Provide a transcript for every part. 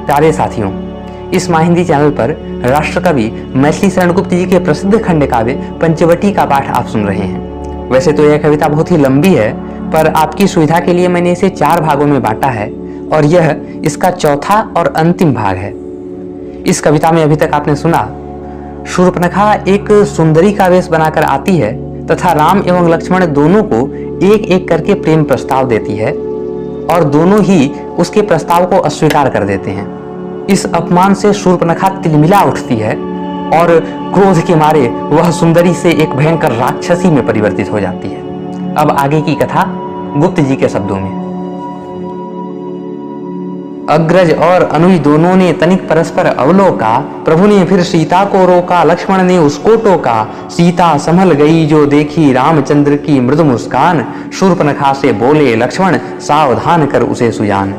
प्यारे साथियों, इस माँ हिंदी चैनल पर राष्ट्रकवि मैथिली शरण गुप्त जी के प्रसिद्ध खंड काव्य पंचवटी का पाठ आप सुन रहे हैं। वैसे तो यह कविता बहुत ही लंबी है, पर आपकी सुविधा के लिए मैंने इसे 4 भागों में बांटा है और यह इसका चौथा और अंतिम भाग है। इस कविता में अभी तक आपने सुना, शूर्पणखा एक सुंदरी का वेश बनाकर आती है तथा राम एवं लक्ष्मण दोनों को एक एक करके प्रेम प्रस्ताव देती है और दोनों ही उसके प्रस्ताव को अस्वीकार कर देते हैं। इस अपमान से शूर्पणखा तिलमिला उठती है और क्रोध के मारे वह सुंदरी से एक भयंकर राक्षसी में परिवर्तित हो जाती है। अब आगे की कथा गुप्त जी के शब्दों में। अग्रज और अनुज दोनों ने तनिक परस्पर अवलोका, प्रभु ने फिर सीता को रोका, लक्ष्मण ने उसको टोका। सीता संभल गई जो देखी रामचंद्र की मृदु मुस्कान, शूर्पणखा से बोले लक्ष्मण सावधान कर उसे सुजान।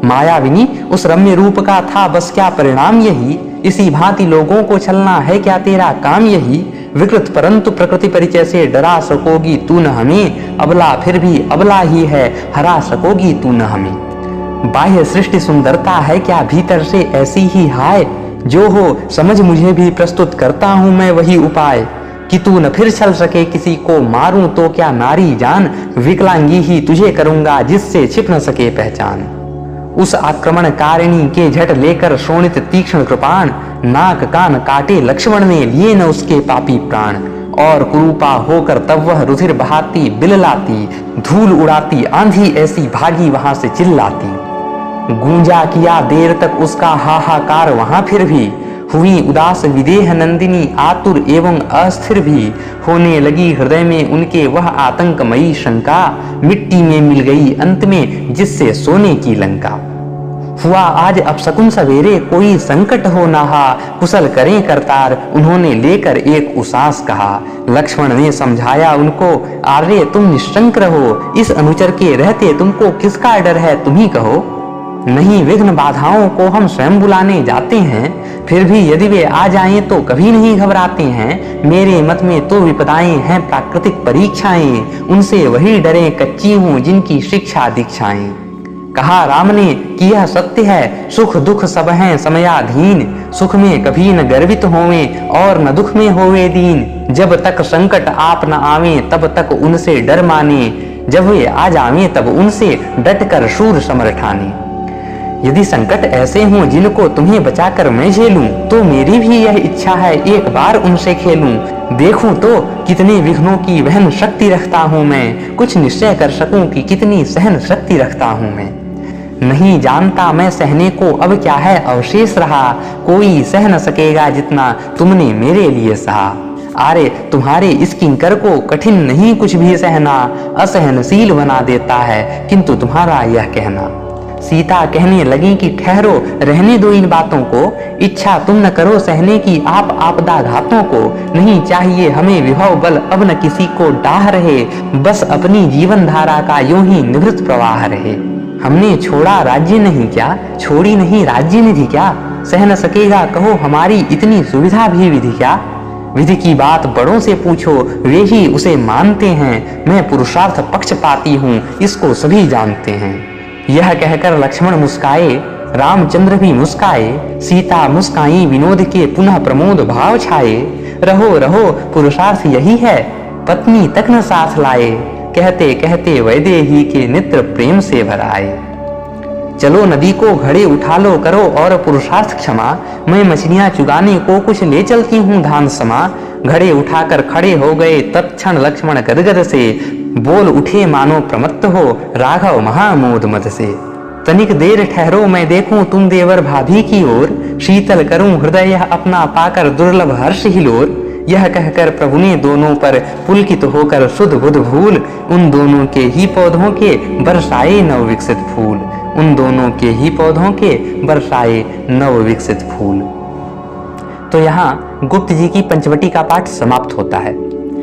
मायाविनी उस रम्य रूप का था बस क्या परिणाम यही, इसी भांति लोगों को छलना है क्या तेरा काम यही। विकृत परंतु प्रकृति परिचय से डरा सकोगी तू न हमें, अबला फिर भी अबला ही है हरा सकोगी तू न हमें। बाह्य सृष्टि सुंदरता है क्या भीतर से ऐसी ही हाय, जो हो समझ मुझे भी प्रस्तुत करता हूं मैं वही उपाय। कि तू न फिर छल सके किसी को मारूं तो क्या नारी जान, विकलांगी ही तुझे करूंगा जिससे छिप न सके पहचान। उस आक्रमणकारिणी के झट लेकर शोणित तीक्ष्ण कृपाण, नाक कान काटे लक्ष्मण ने लिए न उसके पापी प्राण। और कुरूपा होकर तब वह रुधिर बहाती बिललाती, धूल उड़ाती आंधी ऐसी भागी वहां से चिल्लाती। गूंजा किया देर तक उसका हाहाकार वहां फिर भी, हुई उदास विदेह नंदिनी आतुर एवं अस्थिर भी। होने लगी हृदय में उनके वह आतंकमयी शंका, मिट्टी में मिल गई अंत में जिससे सोने की लंका। हुआ आज अपशकुन सवेरे कोई संकट हो नहा, कुशल करें करतार उन्होंने लेकर एक उसास कहा। लक्ष्मण ने समझाया उनको आर्य तुम निश्चंक रहो, इस अनुचर के रहते तुमको किसका डर है तुम ही कहो। नहीं विघ्न बाधाओं को हम स्वयं बुलाने जाते हैं, फिर भी यदि वे आ जाएं तो कभी नहीं घबराते हैं। मेरे मत में तो विपदाएं हैं प्राकृतिक परीक्षाएं, उनसे वही डरे कच्ची हूं जिनकी शिक्षा दीक्षाएं। कहा राम ने कि यह सत्य है सुख दुख सब हैं समयाधीन, सुख में कभी न गर्वित होवें और न दुख में होवे दीन। जब तक संकट आप न आवे तब तक उनसे डर माने, जब वे आ जावें तब उनसे डट कर शूर समर ठाने। यदि संकट ऐसे हों जिनको तुम्हें बचाकर मैं झेलूं, तो मेरी भी यह इच्छा है एक बार उनसे खेलूं। देखूं तो कितने विघ्नों की वहन शक्ति रखता हूं मैं, कुछ निश्चय कर सकूं कि कितनी सहन शक्ति रखता हूं मैं। नहीं जानता मैं सहने को अब क्या है अवशेष रहा, कोई सह न सकेगा जितना तुमने मेरे लिए सहा। अरे तुम्हारे इस किंकर को कठिन नहीं कुछ भी सहना, असहनशील बना देता है किंतु तुम्हारा यह कहना। सीता कहने लगी कि ठहरो रहने दो इन बातों को, इच्छा तुम न करो सहने की आप आपदा घातों को। नहीं चाहिए हमें विभव बल अब न किसी को डाह रहे, बस अपनी जीवन धारा का यूं ही निवृत्त प्रवाह रहे। हमने छोड़ा राज्य नहीं क्या, छोड़ी नहीं राज्य निधि क्या, सह न सकेगा कहो हमारी इतनी सुविधा भी विधि क्या। विधि की बात बड़ों से पूछो वे ही उसे मानते हैं, मैं पुरुषार्थ पक्षपाती हूँ इसको सभी जानते हैं। यह कहकर लक्ष्मण मुस्काए, रामचंद्र भी मुस्काए, सीता मुस्काई विनोद के पुनः प्रमोद भाव छाए। रहो रहो पुरुषार्थ यही है पत्नी तक न साथ लाए, कहते कहते वैदेही के नेत्र प्रेम से भर आए। चलो नदी को घड़े उठा लो करो और पुरुषार्थ क्षमा, मैं मछलियां चुगाने को कुछ ले चलती हूँ धान समा। घड़े उठाकर खड़े हो गए तत्क्षण लक्ष्मण गदगद से, बोल उठे मानो प्रमत्त हो राघव महामोद मद से। तनिक देर ठहरो मैं देखूं तुम देवर भाभी की ओर, शीतल करूं हृदय अपना पाकर दुर्लभ हर्ष हिलोर। यह कहकर प्रभु ने दोनों पर पुलकित होकर शुद्ध बुद्ध भूल, उन दोनों के ही पौधों के बरसाए नव विकसित फूल। उन दोनों के ही पौधों के बरसाए नव विकसित फूल। तो यहाँ गुप्त जी की पंचवटी का पाठ समाप्त होता है।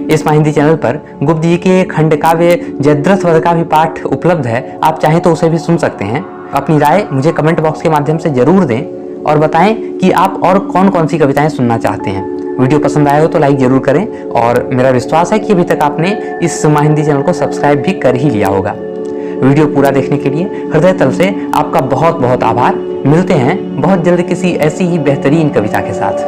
इस माँ हिंदी चैनल पर गुप्त जी के खंड काव्य जयद्रथ वध का भी पाठ उपलब्ध है, आप चाहें तो उसे भी सुन सकते हैं। अपनी राय मुझे कमेंट बॉक्स के माध्यम से जरूर दें और बताएं कि आप और कौन कौन सी कविताएं सुनना चाहते हैं। वीडियो पसंद आया हो तो लाइक जरूर करें और मेरा विश्वास है कि अभी तक आपने इस माँ हिंदी चैनल को सब्सक्राइब भी कर ही लिया होगा। वीडियो पूरा देखने के लिए हृदय तल से आपका बहुत बहुत आभार। मिलते हैं बहुत जल्द किसी ऐसी ही बेहतरीन कविता के साथ।